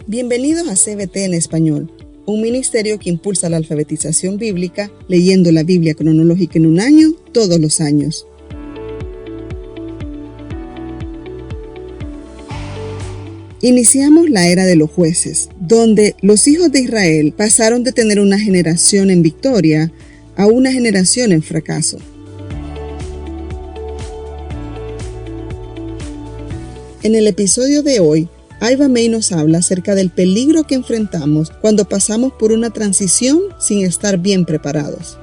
Bienvenidos a CBT en Español, un ministerio que impulsa la alfabetización bíblica leyendo la Biblia cronológica en un año, todos los años. Iniciamos la era de los jueces, donde los hijos de Israel pasaron de tener una generación en victoria a una generación en fracaso. En el episodio de hoy, Aiva May nos habla acerca del peligro que enfrentamos cuando pasamos por una transición sin estar bien preparados.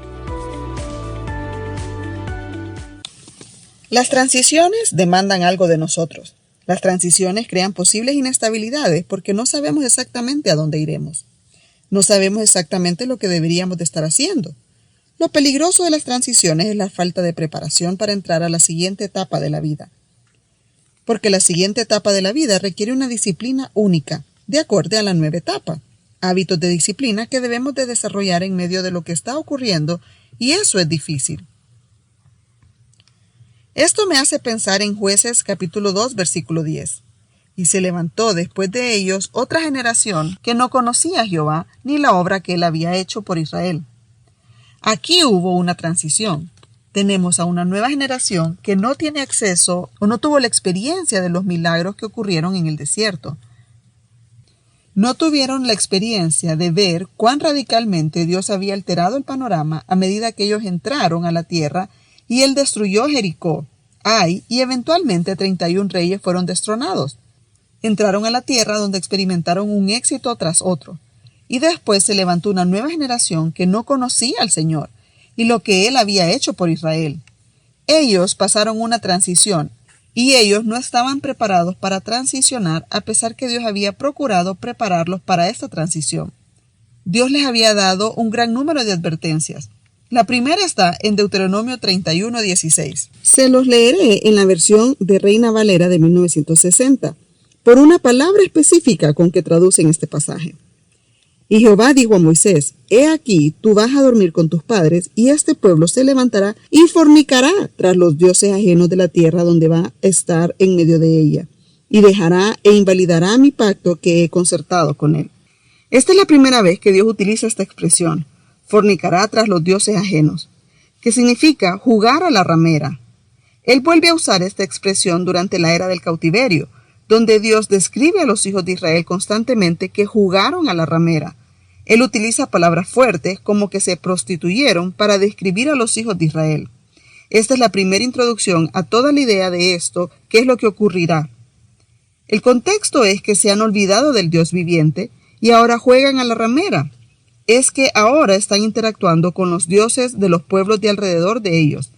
Las transiciones demandan algo de nosotros. Las transiciones crean posibles inestabilidades porque no sabemos exactamente a dónde iremos. No sabemos exactamente lo que deberíamos de estar haciendo. Lo peligroso de las transiciones es la falta de preparación para entrar a la siguiente etapa de la vida. Porque la siguiente etapa de la vida requiere una disciplina única, de acuerdo a la nueva etapa. Hábitos de disciplina que debemos de desarrollar en medio de lo que está ocurriendo, y eso es difícil. Esto me hace pensar en Jueces capítulo 2, versículo 10. Y se levantó después de ellos otra generación que no conocía a Jehová ni la obra que él había hecho por Israel. Aquí hubo una transición. Tenemos a una nueva generación que no tiene acceso o no tuvo la experiencia de los milagros que ocurrieron en el desierto. No tuvieron la experiencia de ver cuán radicalmente Dios había alterado el panorama a medida que ellos entraron a la tierra y él destruyó Jericó, Ai y eventualmente 31 reyes fueron destronados. Entraron a la tierra donde experimentaron un éxito tras otro. Y después se levantó una nueva generación que no conocía al Señor y lo que él había hecho por Israel. Ellos pasaron una transición y ellos no estaban preparados para transicionar a pesar que Dios había procurado prepararlos para esta transición. Dios les había dado un gran número de advertencias. La primera está en Deuteronomio 31:16. Se los leeré en la versión de Reina Valera de 1960, por una palabra específica con que traducen este pasaje. Y Jehová dijo a Moisés, he aquí, tú vas a dormir con tus padres, y este pueblo se levantará y fornicará tras los dioses ajenos de la tierra donde va a estar en medio de ella, y dejará e invalidará mi pacto que he concertado con él. Esta es la primera vez que Dios utiliza esta expresión, fornicará tras los dioses ajenos, que significa jugar a la ramera. Él vuelve a usar esta expresión durante la era del cautiverio, donde Dios describe a los hijos de Israel constantemente que jugaron a la ramera. Él utiliza palabras fuertes como que se prostituyeron para describir a los hijos de Israel. Esta es la primera introducción a toda la idea de esto, que es lo que ocurrirá. El contexto es que se han olvidado del Dios viviente y ahora juegan a la ramera. Es que ahora están interactuando con los dioses de los pueblos de alrededor de ellos,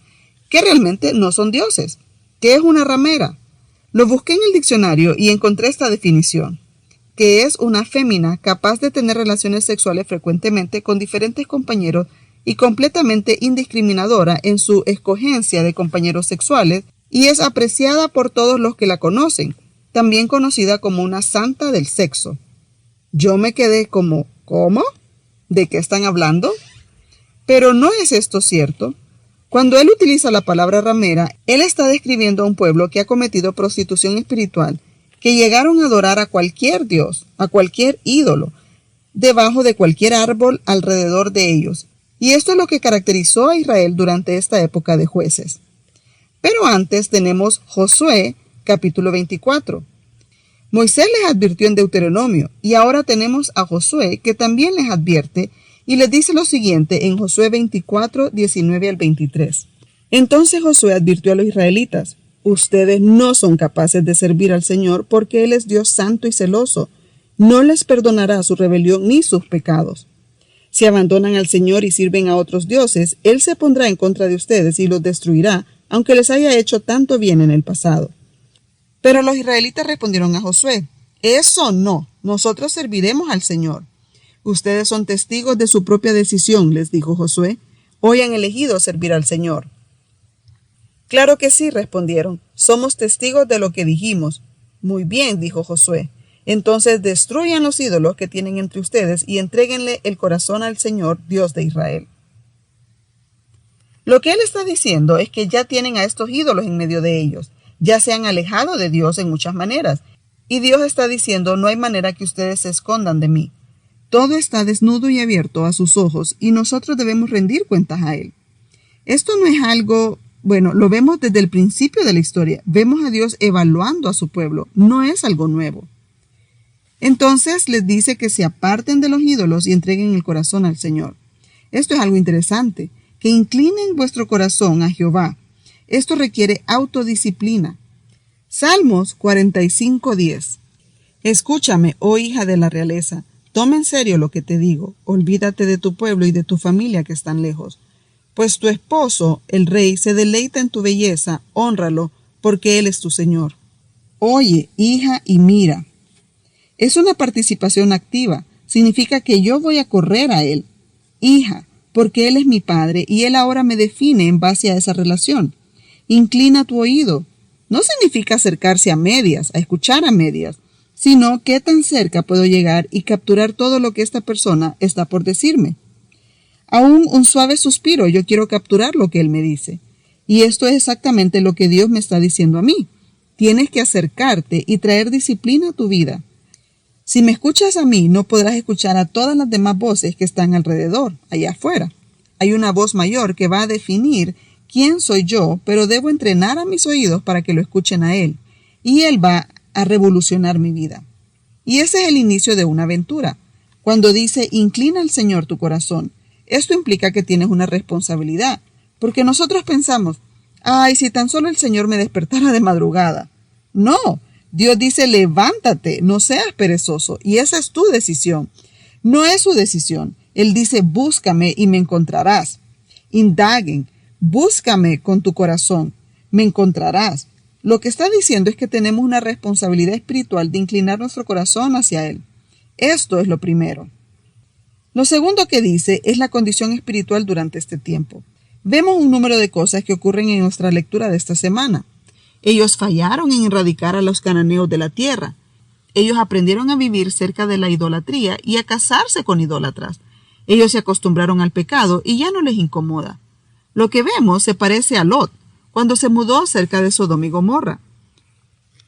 que realmente no son dioses. ¿Qué es una ramera? Lo busqué en el diccionario y encontré esta definición, que es una fémina capaz de tener relaciones sexuales frecuentemente con diferentes compañeros y completamente indiscriminadora en su escogencia de compañeros sexuales y es apreciada por todos los que la conocen, también conocida como una santa del sexo. Yo me quedé como, ¿cómo? ¿De qué están hablando? Pero ¿no es esto cierto? Cuando él utiliza la palabra ramera, él está describiendo a un pueblo que ha cometido prostitución espiritual, que llegaron a adorar a cualquier dios, a cualquier ídolo, debajo de cualquier árbol alrededor de ellos. Y esto es lo que caracterizó a Israel durante esta época de jueces. Pero antes tenemos Josué, capítulo 24. Moisés les advirtió en Deuteronomio, y ahora tenemos a Josué, que también les advierte, y les dice lo siguiente en Josué 24, 19 al 23. Entonces Josué advirtió a los israelitas, ustedes no son capaces de servir al Señor porque Él es Dios santo y celoso. No les perdonará su rebelión ni sus pecados. Si abandonan al Señor y sirven a otros dioses, Él se pondrá en contra de ustedes y los destruirá, aunque les haya hecho tanto bien en el pasado. Pero los israelitas respondieron a Josué, eso no, nosotros serviremos al Señor. Ustedes son testigos de su propia decisión, les dijo Josué. Hoy han elegido servir al Señor. Claro que sí, respondieron. Somos testigos de lo que dijimos. Muy bien, dijo Josué. Entonces destruyan los ídolos que tienen entre ustedes y entréguenle el corazón al Señor, Dios de Israel. Lo que él está diciendo es que ya tienen a estos ídolos en medio de ellos. Ya se han alejado de Dios en muchas maneras. Y Dios está diciendo, no hay manera que ustedes se escondan de mí. Todo está desnudo y abierto a sus ojos y nosotros debemos rendir cuentas a Él. Esto no es algo, lo vemos desde el principio de la historia. Vemos a Dios evaluando a su pueblo. No es algo nuevo. Entonces les dice que se aparten de los ídolos y entreguen el corazón al Señor. Esto es algo interesante, que inclinen vuestro corazón a Jehová. Esto requiere autodisciplina. Salmos 45:10. Escúchame, oh hija de la realeza, toma en serio lo que te digo, olvídate de tu pueblo y de tu familia que están lejos. Pues tu esposo, el rey, se deleita en tu belleza, hónralo, porque él es tu Señor. Oye, hija, y mira. Es una participación activa, significa que yo voy a correr a él. Hija, porque él es mi padre y él ahora me define en base a esa relación. Inclina tu oído. No significa acercarse a medias, a escuchar a medias, sino qué tan cerca puedo llegar y capturar todo lo que esta persona está por decirme. Aún un suave suspiro, yo quiero capturar lo que él me dice. Y esto es exactamente lo que Dios me está diciendo a mí. Tienes que acercarte y traer disciplina a tu vida. Si me escuchas a mí, no podrás escuchar a todas las demás voces que están alrededor, allá afuera. Hay una voz mayor que va a definir quién soy yo, pero debo entrenar a mis oídos para que lo escuchen a él. Y él va a revolucionar mi vida. Y ese es el inicio de una aventura. Cuando dice, inclina al Señor tu corazón, esto implica que tienes una responsabilidad, porque nosotros pensamos, ay, si tan solo el Señor me despertara de madrugada. No, Dios dice, levántate, no seas perezoso, y esa es tu decisión. No es su decisión. Él dice, búscame y me encontrarás. Indaguen, búscame con tu corazón, me encontrarás. Lo que está diciendo es que tenemos una responsabilidad espiritual de inclinar nuestro corazón hacia Él. Esto es lo primero. Lo segundo que dice es la condición espiritual durante este tiempo. Vemos un número de cosas que ocurren en nuestra lectura de esta semana. Ellos fallaron en erradicar a los cananeos de la tierra. Ellos aprendieron a vivir cerca de la idolatría y a casarse con idólatras. Ellos se acostumbraron al pecado y ya no les incomoda. Lo que vemos se parece a Lot, cuando se mudó cerca de Sodoma y Gomorra.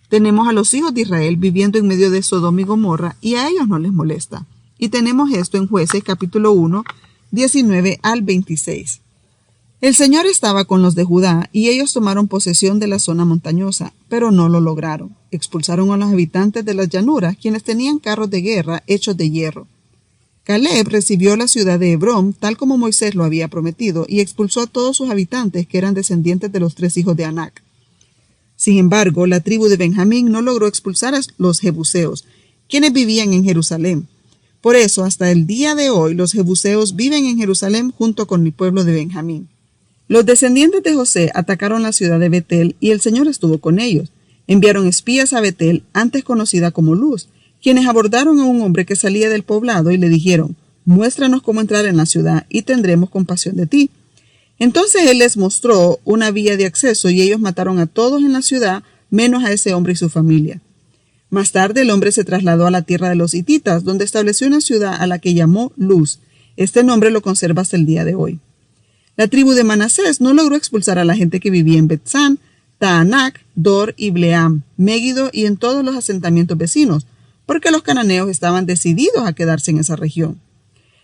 Tenemos a los hijos de Israel viviendo en medio de Sodoma y Gomorra y a ellos no les molesta. Y tenemos esto en Jueces capítulo 1, 19 al 26. El Señor estaba con los de Judá y ellos tomaron posesión de la zona montañosa, pero no lo lograron. Expulsaron a los habitantes de las llanuras, quienes tenían carros de guerra hechos de hierro. Caleb recibió la ciudad de Hebrón, tal como Moisés lo había prometido, y expulsó a todos sus habitantes que eran descendientes de los 3 hijos de Anac. Sin embargo, la tribu de Benjamín no logró expulsar a los jebuseos, quienes vivían en Jerusalén. Por eso, hasta el día de hoy, los jebuseos viven en Jerusalén junto con el pueblo de Benjamín. Los descendientes de José atacaron la ciudad de Betel y el Señor estuvo con ellos. Enviaron espías a Betel, antes conocida como Luz, quienes abordaron a un hombre que salía del poblado y le dijeron, muéstranos cómo entrar en la ciudad y tendremos compasión de ti. Entonces él les mostró una vía de acceso y ellos mataron a todos en la ciudad, menos a ese hombre y su familia. Más tarde el hombre se trasladó a la tierra de los hititas, donde estableció una ciudad a la que llamó Luz. Este nombre lo conserva hasta el día de hoy. La tribu de Manasés no logró expulsar a la gente que vivía en Betzán, Taanac, Dor y Bleam, Megiddo y en todos los asentamientos vecinos, porque los cananeos estaban decididos a quedarse en esa región.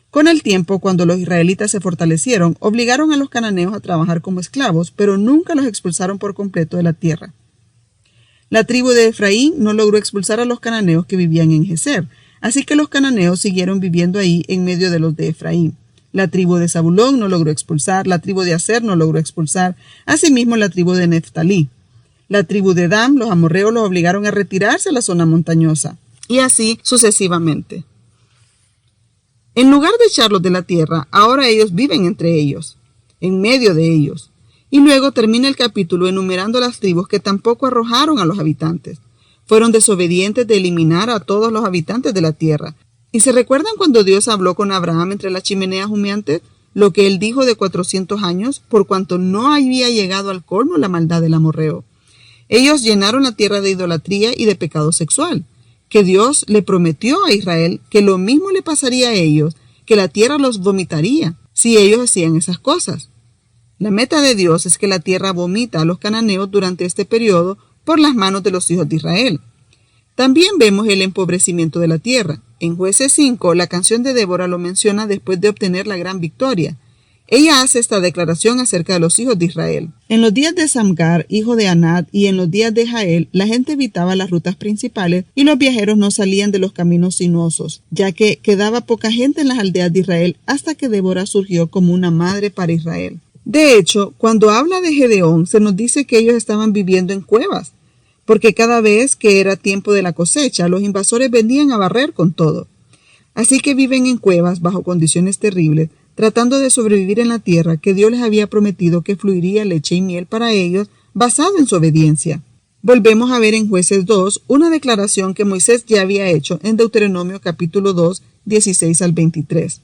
Con el tiempo, cuando los israelitas se fortalecieron, obligaron a los cananeos a trabajar como esclavos, pero nunca los expulsaron por completo de la tierra. La tribu de Efraín no logró expulsar a los cananeos que vivían en Geser, así que los cananeos siguieron viviendo ahí en medio de los de Efraín. La tribu de Zabulón no logró expulsar, la tribu de Aser no logró expulsar, asimismo la tribu de Neftalí. La tribu de Dan, los amorreos los obligaron a retirarse a la zona montañosa, y así sucesivamente. En lugar de echarlos de la tierra, ahora ellos viven entre ellos, en medio de ellos. Y luego termina el capítulo enumerando las tribus que tampoco arrojaron a los habitantes. Fueron desobedientes de eliminar a todos los habitantes de la tierra. ¿Y se recuerdan cuando Dios habló con Abraham entre las chimeneas humeantes? Lo que él dijo de 400 años, por cuanto no había llegado al colmo la maldad del amorreo. Ellos llenaron la tierra de idolatría y de pecado sexual, que Dios le prometió a Israel que lo mismo le pasaría a ellos, que la tierra los vomitaría si ellos hacían esas cosas. La meta de Dios es que la tierra vomita a los cananeos durante este periodo por las manos de los hijos de Israel. También vemos el empobrecimiento de la tierra. En Jueces 5, la canción de Débora lo menciona después de obtener la gran victoria. Ella hace esta declaración acerca de los hijos de Israel. En los días de Samgar, hijo de Anat, y en los días de Jael, la gente evitaba las rutas principales y los viajeros no salían de los caminos sinuosos, ya que quedaba poca gente en las aldeas de Israel hasta que Débora surgió como una madre para Israel. De hecho, cuando habla de Gedeón, se nos dice que ellos estaban viviendo en cuevas, porque cada vez que era tiempo de la cosecha, los invasores venían a barrer con todo. Así que viven en cuevas bajo condiciones terribles, tratando de sobrevivir en la tierra que Dios les había prometido que fluiría leche y miel para ellos, basado en su obediencia. Volvemos a ver en Jueces 2 una declaración que Moisés ya había hecho en Deuteronomio capítulo 2, 16 al 23.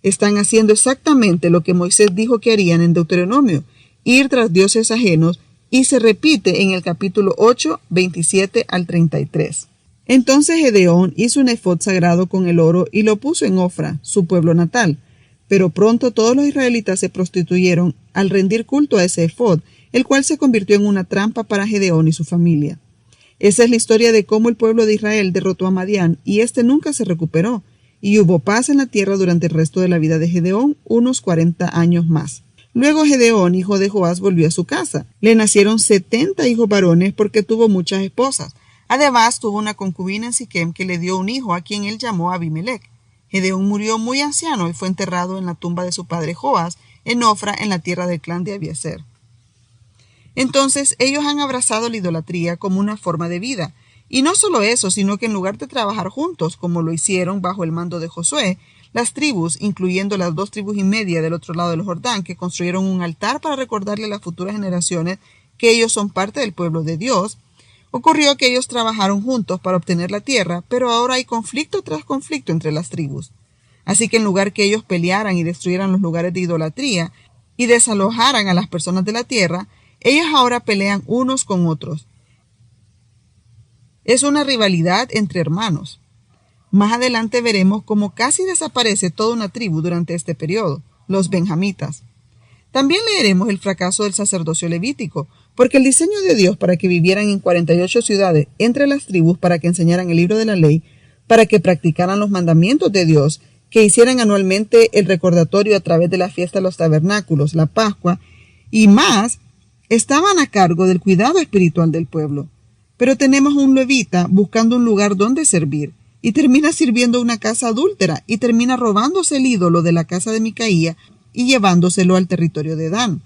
Están haciendo exactamente lo que Moisés dijo que harían en Deuteronomio, ir tras dioses ajenos, y se repite en el capítulo 8, 27 al 33. Entonces Gedeón hizo un efod sagrado con el oro y lo puso en Ofra, su pueblo natal. Pero pronto todos los israelitas se prostituyeron al rendir culto a ese efod, el cual se convirtió en una trampa para Gedeón y su familia. Esa es la historia de cómo el pueblo de Israel derrotó a Madián y éste nunca se recuperó, y hubo paz en la tierra durante el resto de la vida de Gedeón, unos 40 años más. Luego Gedeón, hijo de Joás, volvió a su casa. Le nacieron 70 hijos varones porque tuvo muchas esposas. Además, tuvo una concubina en Siquem que le dio un hijo a quien él llamó Abimelech. Gedeón murió muy anciano y fue enterrado en la tumba de su padre Joás, en Ofra, en la tierra del clan de Abiezer. Entonces, ellos han abrazado la idolatría como una forma de vida. Y no solo eso, sino que en lugar de trabajar juntos, como lo hicieron bajo el mando de Josué, las tribus, incluyendo las 2 tribus y media del otro lado del Jordán, que construyeron un altar para recordarle a las futuras generaciones que ellos son parte del pueblo de Dios, ocurrió que ellos trabajaron juntos para obtener la tierra, pero ahora hay conflicto tras conflicto entre las tribus. Así que en lugar que ellos pelearan y destruyeran los lugares de idolatría y desalojaran a las personas de la tierra, ellos ahora pelean unos con otros. Es una rivalidad entre hermanos. Más adelante veremos cómo casi desaparece toda una tribu durante este periodo, los benjamitas. También leeremos el fracaso del sacerdocio levítico, porque el diseño de Dios para que vivieran en 48 ciudades entre las tribus para que enseñaran el libro de la ley, para que practicaran los mandamientos de Dios, que hicieran anualmente el recordatorio a través de la fiesta de los tabernáculos, la Pascua, y más, estaban a cargo del cuidado espiritual del pueblo. Pero tenemos un levita buscando un lugar donde servir, y termina sirviendo una casa adúltera, y termina robándose el ídolo de la casa de Micaía y llevándoselo al territorio de Dan.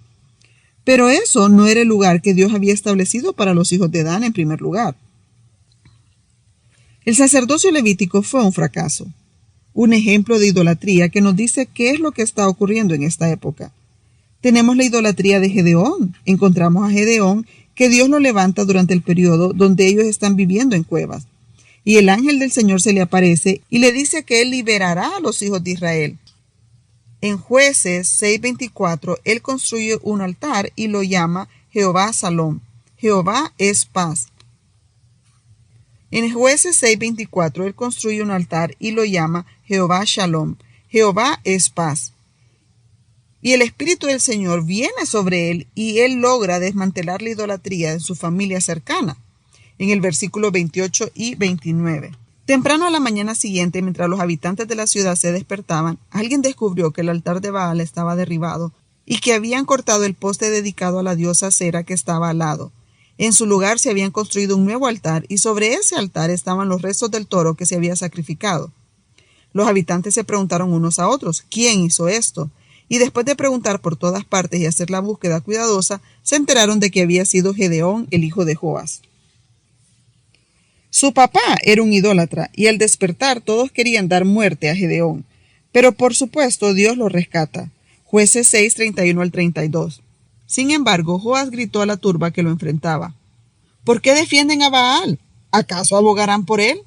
Pero eso no era el lugar que Dios había establecido para los hijos de Dan en primer lugar. El sacerdocio levítico fue un fracaso, un ejemplo de idolatría que nos dice qué es lo que está ocurriendo en esta época. Tenemos la idolatría de Gedeón. Encontramos a Gedeón que Dios lo levanta durante el periodo donde ellos están viviendo en cuevas. Y el ángel del Señor se le aparece y le dice que él liberará a los hijos de Israel. En Jueces 6:24, él construye un altar y lo llama Jehová Salom. Jehová es paz. En Jueces 6:24, él construye un altar y lo llama Jehová Shalom. Jehová es paz. Y el Espíritu del Señor viene sobre él y él logra desmantelar la idolatría en su familia cercana. En el versículo 28 y 29. Temprano a la mañana siguiente, mientras los habitantes de la ciudad se despertaban, alguien descubrió que el altar de Baal estaba derribado y que habían cortado el poste dedicado a la diosa Cera que estaba al lado. En su lugar se habían construido un nuevo altar y sobre ese altar estaban los restos del toro que se había sacrificado. Los habitantes se preguntaron unos a otros, ¿quién hizo esto? Y después de preguntar por todas partes y hacer la búsqueda cuidadosa, se enteraron de que había sido Gedeón, el hijo de Joás. Su papá era un idólatra y al despertar todos querían dar muerte a Gedeón, pero por supuesto Dios lo rescata. Jueces 6, 31 al 32. Sin embargo, Joás gritó a la turba que lo enfrentaba: ¿por qué defienden a Baal? ¿Acaso abogarán por él?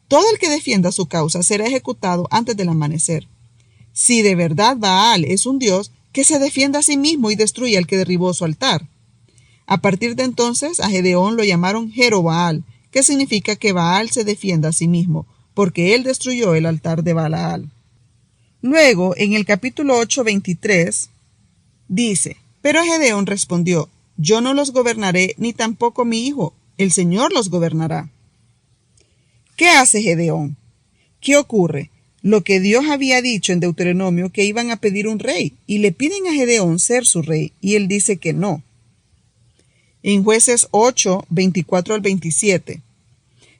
Todo el que defienda su causa será ejecutado antes del amanecer. Si de verdad Baal es un dios, que se defienda a sí mismo y destruya al que derribó su altar. A partir de entonces a Gedeón lo llamaron Jerobaal, que significa que Baal se defienda a sí mismo, porque él destruyó el altar de Baal. Luego, en el capítulo 8, 23, dice: pero Gedeón respondió: yo no los gobernaré, ni tampoco mi hijo, el Señor los gobernará. ¿Qué hace Gedeón? ¿Qué ocurre? Lo que Dios había dicho en Deuteronomio, que iban a pedir un rey, y le piden a Gedeón ser su rey, y él dice que no. En Jueces 8, 24 al 27.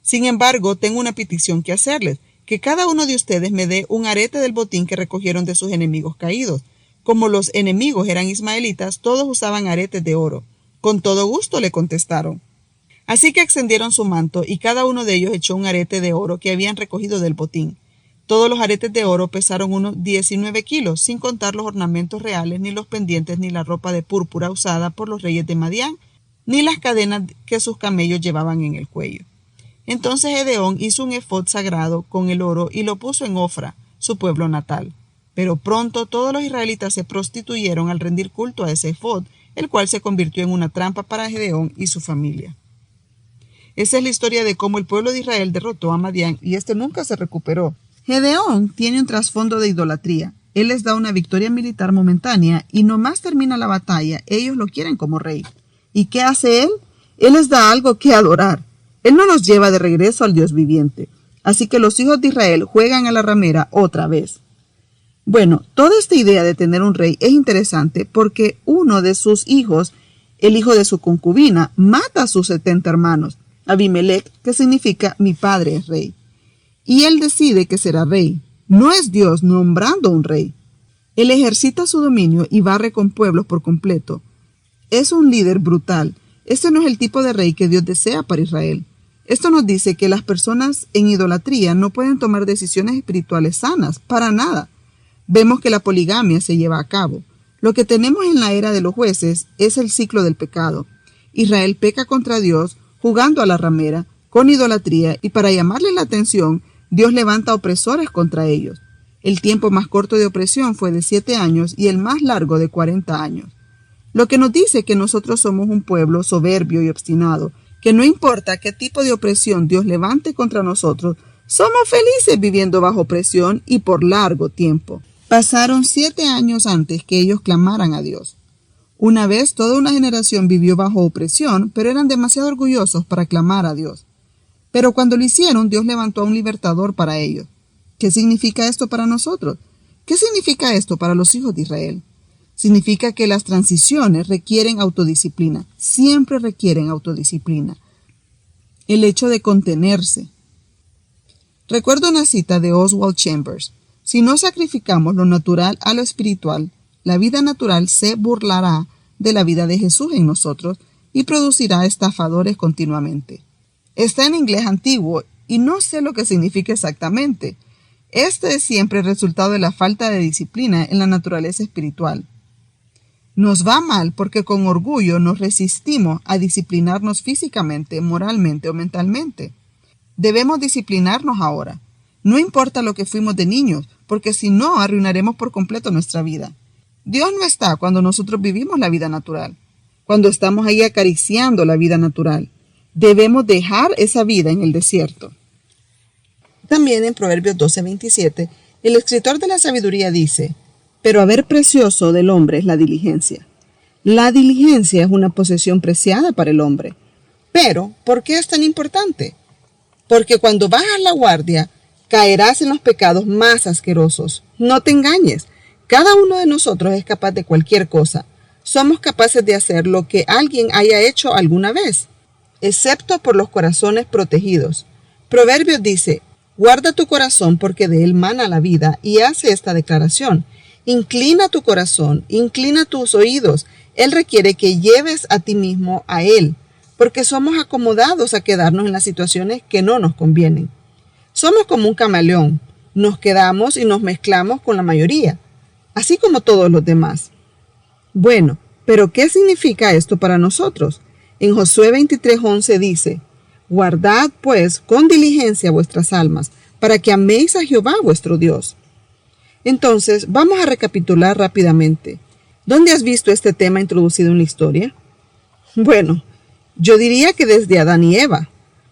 Sin embargo, tengo una petición que hacerles, que cada uno de ustedes me dé un arete del botín que recogieron de sus enemigos caídos. Como los enemigos eran ismaelitas, todos usaban aretes de oro. Con todo gusto le contestaron. Así que extendieron su manto, y cada uno de ellos echó un arete de oro que habían recogido del botín. Todos los aretes de oro pesaron unos 19 kilos, sin contar los ornamentos reales, ni los pendientes, ni la ropa de púrpura usada por los reyes de Madián, ni las cadenas que sus camellos llevaban en el cuello. Entonces Gedeón hizo un efod sagrado con el oro y lo puso en Ofra, su pueblo natal. Pero pronto todos los israelitas se prostituyeron al rendir culto a ese efod, el cual se convirtió en una trampa para Gedeón y su familia. Esa es la historia de cómo el pueblo de Israel derrotó a Madián y este nunca se recuperó. Gedeón tiene un trasfondo de idolatría. Él les da una victoria militar momentánea y nomás termina la batalla, ellos lo quieren como rey. ¿Y qué hace él? Él les da algo que adorar. Él no nos lleva de regreso al Dios viviente. Así que los hijos de Israel juegan a la ramera otra vez. Bueno, toda esta idea de tener un rey es interesante porque uno de sus hijos, el hijo de su concubina, mata a sus 70 hermanos, Abimelech, que significa mi padre es rey. Y él decide que será rey. No es Dios nombrando un rey. Él ejercita su dominio y barre con pueblos por completo. Es un líder brutal. Este no es el tipo de rey que Dios desea para Israel. Esto nos dice que las personas en idolatría no pueden tomar decisiones espirituales sanas, para nada. Vemos que la poligamia se lleva a cabo. Lo que tenemos en la era de los jueces es el ciclo del pecado. Israel peca contra Dios, jugando a la ramera, con idolatría, y para llamarle la atención, Dios levanta opresores contra ellos. El tiempo más corto de opresión fue de 7 años y el más largo de 40 años. Lo que nos dice que nosotros somos un pueblo soberbio y obstinado, que no importa qué tipo de opresión Dios levante contra nosotros, somos felices viviendo bajo opresión y por largo tiempo. Pasaron 7 años antes que ellos clamaran a Dios. Una vez toda una generación vivió bajo opresión, pero eran demasiado orgullosos para clamar a Dios. Pero cuando lo hicieron, Dios levantó a un libertador para ellos. ¿Qué significa esto para nosotros? ¿Qué significa esto para los hijos de Israel? Significa que las transiciones requieren autodisciplina, siempre requieren autodisciplina. El hecho de contenerse. Recuerdo una cita de Oswald Chambers. Si no sacrificamos lo natural a lo espiritual, la vida natural se burlará de la vida de Jesús en nosotros y producirá estafadores continuamente. Está en inglés antiguo y no sé lo que significa exactamente. Este es siempre el resultado de la falta de disciplina en la naturaleza espiritual. Nos va mal porque con orgullo nos resistimos a disciplinarnos físicamente, moralmente o mentalmente. Debemos disciplinarnos ahora. No importa lo que fuimos de niños, porque si no, arruinaremos por completo nuestra vida. Dios no está cuando nosotros vivimos la vida natural, cuando estamos ahí acariciando la vida natural. Debemos dejar esa vida en el desierto. También en Proverbios 12:27, el escritor de la sabiduría dice: pero haber precioso del hombre es la diligencia. La diligencia es una posesión preciada para el hombre. Pero, ¿por qué es tan importante? Porque cuando bajas la guardia, caerás en los pecados más asquerosos. No te engañes. Cada uno de nosotros es capaz de cualquier cosa. Somos capaces de hacer lo que alguien haya hecho alguna vez, excepto por los corazones protegidos. Proverbios dice: guarda tu corazón porque de él mana la vida, y hace esta declaración: inclina tu corazón, inclina tus oídos. Él requiere que lleves a ti mismo a él, porque somos acomodados a quedarnos en las situaciones que no nos convienen. Somos como un camaleón, nos quedamos y nos mezclamos con la mayoría, así como todos los demás. Bueno, pero ¿qué significa esto para nosotros? En Josué 23:11 dice: guardad pues con diligencia vuestras almas, para que améis a Jehová vuestro Dios. Entonces, vamos a recapitular rápidamente. ¿Dónde has visto este tema introducido en la historia? Bueno, yo diría que desde Adán y Eva,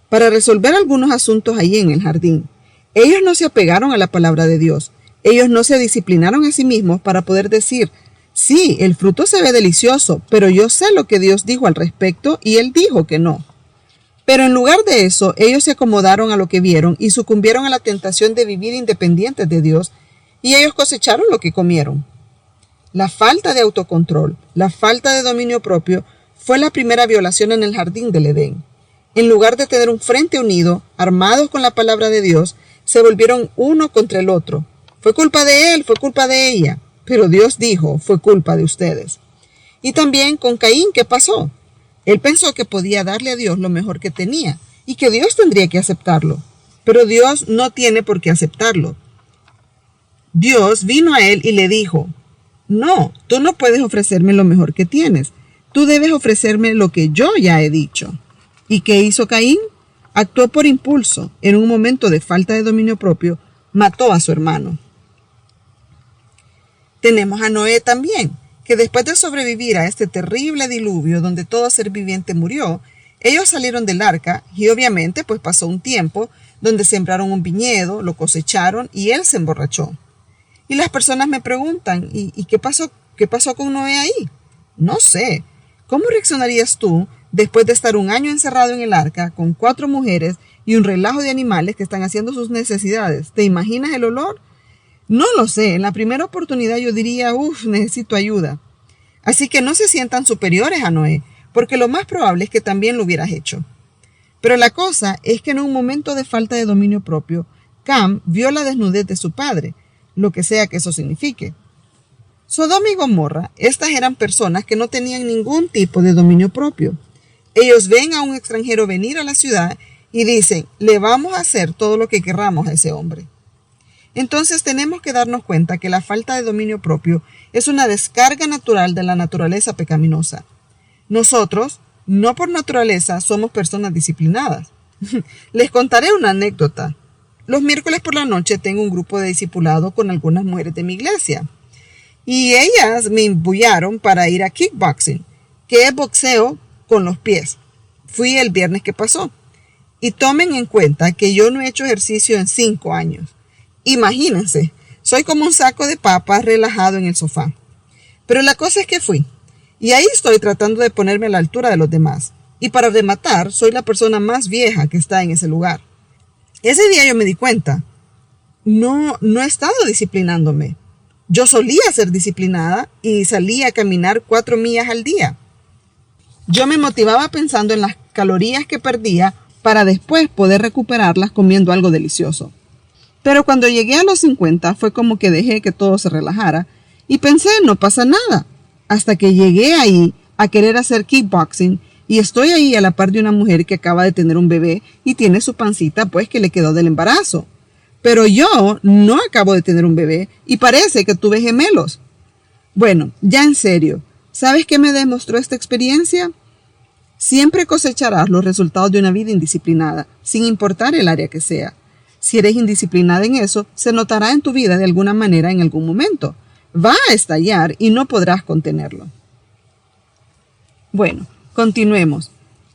para resolver algunos asuntos allí en el jardín. Ellos no se apegaron a la palabra de Dios. Ellos no se disciplinaron a sí mismos para poder decir: sí, el fruto se ve delicioso, pero yo sé lo que Dios dijo al respecto y Él dijo que no. Pero en lugar de eso, ellos se acomodaron a lo que vieron y sucumbieron a la tentación de vivir independientes de Dios, y ellos cosecharon lo que comieron. La falta de autocontrol, la falta de dominio propio, fue la primera violación en el jardín del Edén. En lugar de tener un frente unido, armados con la palabra de Dios, se volvieron uno contra el otro. Fue culpa de él, fue culpa de ella, pero Dios dijo, fue culpa de ustedes. Y también con Caín, ¿qué pasó? Él pensó que podía darle a Dios lo mejor que tenía y que Dios tendría que aceptarlo. Pero Dios no tiene por qué aceptarlo. Dios vino a él y le dijo, no, tú no puedes ofrecerme lo mejor que tienes. Tú debes ofrecerme lo que yo ya he dicho. ¿Y qué hizo Caín? Actuó por impulso. En un momento de falta de dominio propio, mató a su hermano. Tenemos a Noé también, que después de sobrevivir a este terrible diluvio donde todo ser viviente murió, ellos salieron del arca y obviamente pues pasó un tiempo donde sembraron un viñedo, lo cosecharon y él se emborrachó. Y las personas me preguntan, ¿y qué pasó con Noé ahí? No sé. ¿Cómo reaccionarías tú después de estar un año encerrado en el arca con 4 mujeres y un relajo de animales que están haciendo sus necesidades? ¿Te imaginas el olor? No lo sé. En la primera oportunidad yo diría, necesito ayuda. Así que no se sientan superiores a Noé, porque lo más probable es que también lo hubieras hecho. Pero la cosa es que en un momento de falta de dominio propio, Cam vio la desnudez de su padre, lo que sea que eso signifique. Sodoma y Gomorra, estas eran personas que no tenían ningún tipo de dominio propio. Ellos ven a un extranjero venir a la ciudad y dicen, le vamos a hacer todo lo que querramos a ese hombre. Entonces tenemos que darnos cuenta que la falta de dominio propio es una descarga natural de la naturaleza pecaminosa. Nosotros, no por naturaleza, somos personas disciplinadas. Les contaré una anécdota. Los miércoles por la noche tengo un grupo de discipulado con algunas mujeres de mi iglesia. Y ellas me embullaron para ir a kickboxing, que es boxeo con los pies. Fui el viernes que pasó. Y tomen en cuenta que yo no he hecho ejercicio en 5 años. Imagínense, soy como un saco de papas relajado en el sofá. Pero la cosa es que fui. Y ahí estoy tratando de ponerme a la altura de los demás. Y para rematar, soy la persona más vieja que está en ese lugar. Ese día yo me di cuenta. No he estado disciplinándome. Yo solía ser disciplinada y salía a caminar 4 millas al día. Yo me motivaba pensando en las calorías que perdía para después poder recuperarlas comiendo algo delicioso. Pero cuando llegué a los 50 fue como que dejé que todo se relajara y pensé, no pasa nada. Hasta que llegué ahí a querer hacer kickboxing y estoy ahí a la par de una mujer que acaba de tener un bebé y tiene su pancita pues que le quedó del embarazo. Pero yo no acabo de tener un bebé y parece que tuve gemelos. Bueno, ya en serio, ¿sabes qué me demostró esta experiencia? Siempre cosecharás los resultados de una vida indisciplinada, sin importar el área que sea. Si eres indisciplinada en eso, se notará en tu vida de alguna manera en algún momento. Va a estallar y no podrás contenerlo. Bueno, continuemos.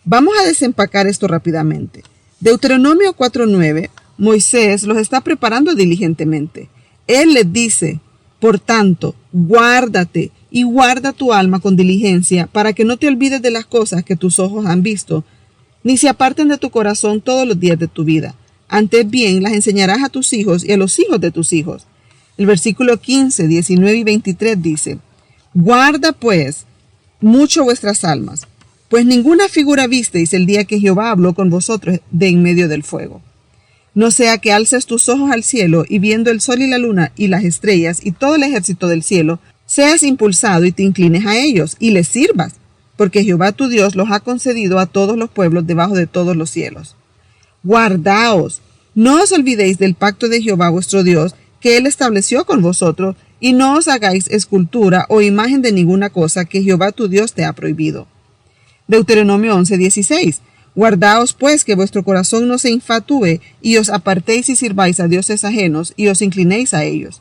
Vamos a desempacar esto rápidamente. Deuteronomio 4:9, Moisés los está preparando diligentemente. Él les dice, por tanto, guárdate y guarda tu alma con diligencia para que no te olvides de las cosas que tus ojos han visto, ni se aparten de tu corazón todos los días de tu vida. Antes bien las enseñarás a tus hijos y a los hijos de tus hijos. El versículo 15, 19 y 23 dice, guarda pues mucho vuestras almas, pues ninguna figura visteis el día que Jehová habló con vosotros de en medio del fuego. No sea que alces tus ojos al cielo y viendo el sol y la luna y las estrellas y todo el ejército del cielo, seas impulsado y te inclines a ellos y les sirvas, porque Jehová tu Dios los ha concedido a todos los pueblos debajo de todos los cielos. Guardaos, no os olvidéis del pacto de Jehová vuestro Dios, que él estableció con vosotros, y no os hagáis escultura o imagen de ninguna cosa que Jehová tu Dios te ha prohibido. Deuteronomio 11:16. Guardaos pues que vuestro corazón no se infatúe, y os apartéis y sirváis a dioses ajenos, y os inclinéis a ellos.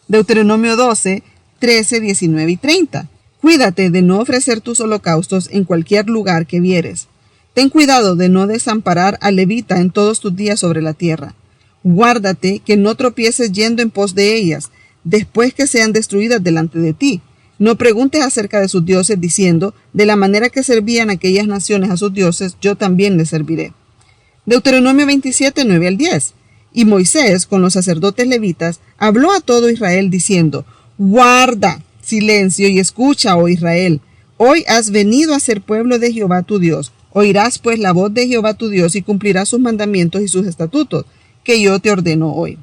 Deuteronomio 12:13, 19 y 30. Cuídate de no ofrecer tus holocaustos en cualquier lugar que vieres. Ten cuidado de no desamparar al levita en todos tus días sobre la tierra. Guárdate que no tropieces yendo en pos de ellas, después que sean destruidas delante de ti, No preguntes acerca de sus dioses diciendo, de la manera que servían aquellas naciones a sus dioses, yo también les serviré. Deuteronomio 27, 9 al 10. Y Moisés, con los sacerdotes levitas, habló a todo Israel diciendo, guarda silencio y escucha, oh Israel. Hoy has venido a ser pueblo de Jehová tu Dios. Oirás pues la voz de Jehová tu Dios y cumplirás sus mandamientos y sus estatutos, que yo te ordeno hoy.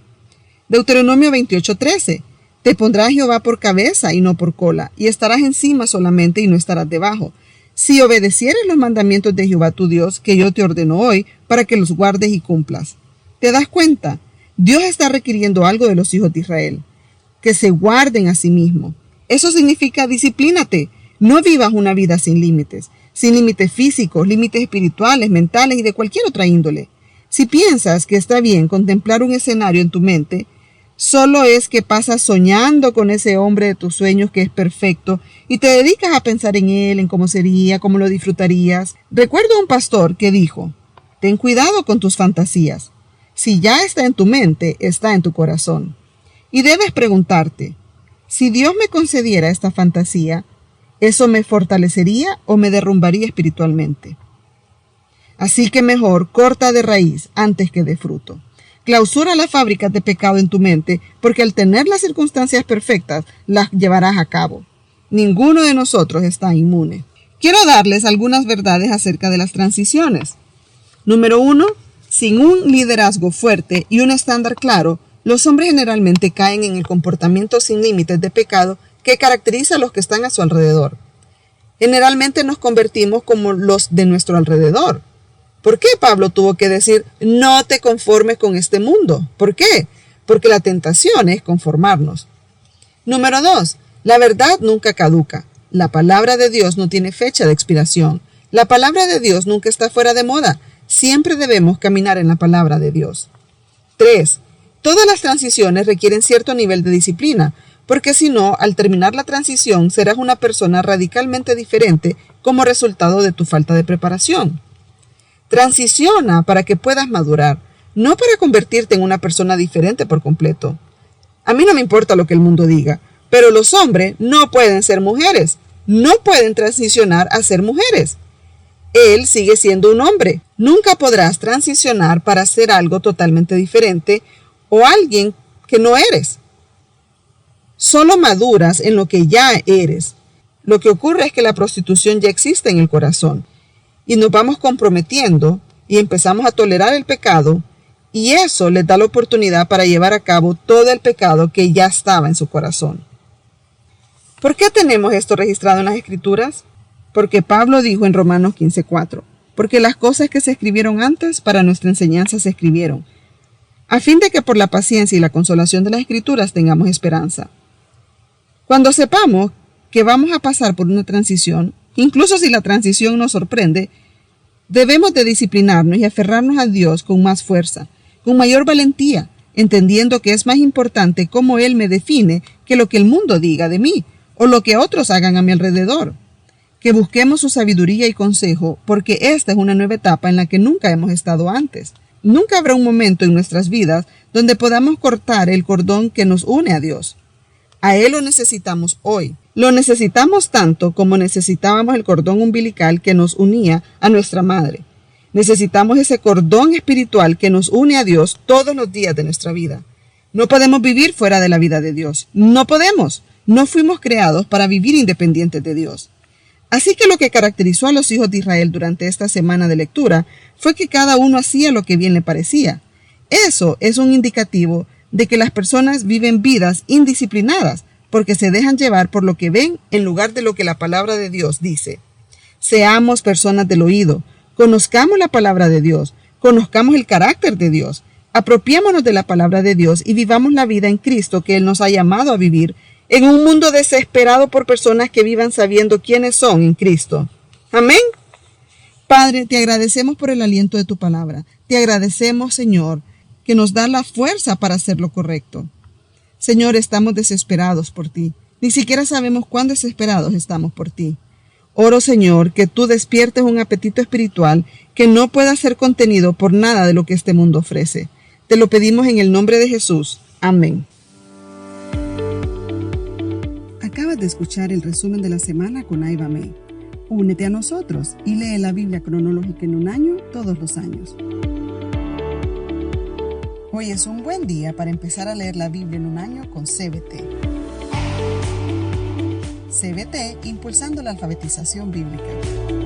Deuteronomio 28, 13. Te pondrá Jehová por cabeza y no por cola, y estarás encima solamente y no estarás debajo. Si obedecieres los mandamientos de Jehová tu Dios, que yo te ordeno hoy, para que los guardes y cumplas. ¿Te das cuenta? Dios está requiriendo algo de los hijos de Israel, que se guarden a sí mismos. Eso significa disciplínate. No vivas una vida sin límites físicos, límites espirituales, mentales y de cualquier otra índole. Si piensas que está bien contemplar un escenario en tu mente, solo es que pasas soñando con ese hombre de tus sueños que es perfecto y te dedicas a pensar en él, en cómo sería, cómo lo disfrutarías. Recuerdo a un pastor que dijo, ten cuidado con tus fantasías. Si ya está en tu mente, está en tu corazón. Y debes preguntarte, si Dios me concediera esta fantasía, ¿eso me fortalecería o me derrumbaría espiritualmente? Así que mejor corta de raíz antes que de fruto. Clausura las fábricas de pecado en tu mente, porque al tener las circunstancias perfectas, las llevarás a cabo. Ninguno de nosotros está inmune. Quiero darles algunas verdades acerca de las transiciones. Número 1. Sin un liderazgo fuerte y un estándar claro, los hombres generalmente caen en el comportamiento sin límites de pecado que caracteriza a los que están a su alrededor. Generalmente nos convertimos como los de nuestro alrededor. ¿Por qué Pablo tuvo que decir, no te conformes con este mundo? ¿Por qué? Porque la tentación es conformarnos. Número 2. La verdad nunca caduca. La palabra de Dios no tiene fecha de expiración. La palabra de Dios nunca está fuera de moda. Siempre debemos caminar en la palabra de Dios. 3. Todas las transiciones requieren cierto nivel de disciplina, porque si no, al terminar la transición, serás una persona radicalmente diferente como resultado de tu falta de preparación. Transiciona para que puedas madurar, no para convertirte en una persona diferente por completo. A mí no me importa lo que el mundo diga, pero los hombres no pueden ser mujeres, no pueden transicionar a ser mujeres. Él sigue siendo un hombre. Nunca podrás transicionar para ser algo totalmente diferente o alguien que no eres. Solo maduras en lo que ya eres. Lo que ocurre es que la prostitución ya existe en el corazón y nos vamos comprometiendo y empezamos a tolerar el pecado y eso les da la oportunidad para llevar a cabo todo el pecado que ya estaba en su corazón. ¿Por qué tenemos esto registrado en las Escrituras? Porque Pablo dijo en Romanos 15:4, porque las cosas que se escribieron antes para nuestra enseñanza se escribieron, a fin de que por la paciencia y la consolación de las Escrituras tengamos esperanza. Cuando sepamos que vamos a pasar por una transición, incluso si la transición nos sorprende, debemos de disciplinarnos y aferrarnos a Dios con más fuerza, con mayor valentía, entendiendo que es más importante cómo Él me define que lo que el mundo diga de mí o lo que otros hagan a mi alrededor. Que busquemos su sabiduría y consejo, porque esta es una nueva etapa en la que nunca hemos estado antes. Nunca habrá un momento en nuestras vidas donde podamos cortar el cordón que nos une a Dios. A Él lo necesitamos hoy. Lo necesitamos tanto como necesitábamos el cordón umbilical que nos unía a nuestra madre. Necesitamos ese cordón espiritual que nos une a Dios todos los días de nuestra vida. No podemos vivir fuera de la vida de Dios. No podemos. No fuimos creados para vivir independientes de Dios. Así que lo que caracterizó a los hijos de Israel durante esta semana de lectura fue que cada uno hacía lo que bien le parecía. Eso es un indicativo de que las personas viven vidas indisciplinadas porque se dejan llevar por lo que ven en lugar de lo que la palabra de Dios dice. Seamos personas del oído, conozcamos la palabra de Dios, conozcamos el carácter de Dios, apropiémonos de la palabra de Dios y vivamos la vida en Cristo que Él nos ha llamado a vivir en un mundo desesperado por personas que vivan sabiendo quiénes son en Cristo. Amén. Padre, te agradecemos por el aliento de tu palabra. Te agradecemos, Señor, que nos da la fuerza para hacer lo correcto. Señor, estamos desesperados por ti. Ni siquiera sabemos cuán desesperados estamos por ti. Oro, Señor, que tú despiertes un apetito espiritual que no pueda ser contenido por nada de lo que este mundo ofrece. Te lo pedimos en el nombre de Jesús. Amén. Acabas de escuchar el resumen de la semana con Aiva May. Únete a nosotros y lee la Biblia cronológica en un año todos los años. Hoy es un buen día para empezar a leer la Biblia en un año con CBT. CBT, impulsando la alfabetización bíblica.